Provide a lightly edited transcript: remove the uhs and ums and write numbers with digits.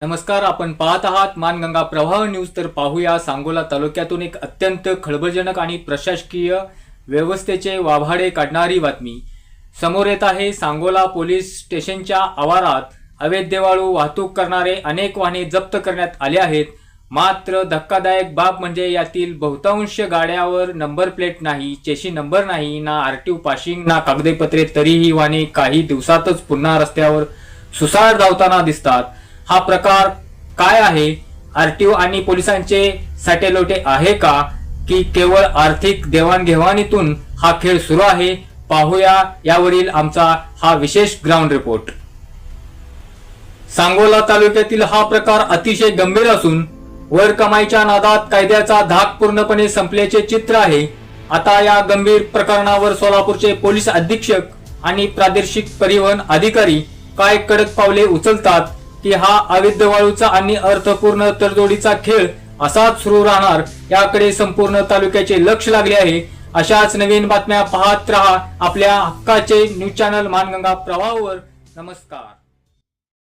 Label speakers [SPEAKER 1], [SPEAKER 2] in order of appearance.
[SPEAKER 1] नमस्कार, आपण पाहत आहात मानगंगा प्रवाह न्यूज। तर पाहूया सांगोला तालुक्यातून एक अत्यंत खळबळजनक आणि प्रशासकीय व्यवस्थेचे वाभाडे काढणारी बातमी समोर येत आहे। सांगोला पोलीस स्टेशनच्या आवारात अवैध वाळू वाहतूक करणारे अनेक वाहने जप्त करण्यात आले आहेत। मात्र धक्कादायक बाब म्हणजे यातील बहुतांश गाड्यावर नंबर प्लेट नाही, चेसी नंबर नाही, ना आरटीओ पासिंग, ना कागदपत्रे। तरीही वाहने काही दिवसातच पुन्हा रस्त्यावर सुसाट धावताना दिसतात। हा प्रकार काय आहे? आरटीओ आणि पोलिसांचे साटेलोटे आहे का, की केवळ आर्थिक देवाणघेवाणीतून हा खेळ सुरू आहे? पाहूया यावरील आमचा हा विशेष ग्राउंड रिपोर्ट। सांगोला तालुक्यातील हा प्रकार अतिशय गंभीर असून वर कमाईच्या नादात कायद्याचा धाक पूर्णपणे संपल्याचे चित्र आहे। आता या गंभीर प्रकरणावर सोलापूरचे पोलीस अधीक्षक आणि प्रादेशिक परिवहन अधिकारी काय कडक पावले उचलतात, की हा अवैध वाळूचा आणि अर्थपूर्ण तडजोडीचा खेळ असाच सुरू राहणार, याकडे संपूर्ण तालुक्याचे लक्ष लागले आहे। अशाच नवीन बातम्या पाहत रहा आपल्या हक्काचे न्यूज चॅनल मानगंगा प्रवाहवर। नमस्कार।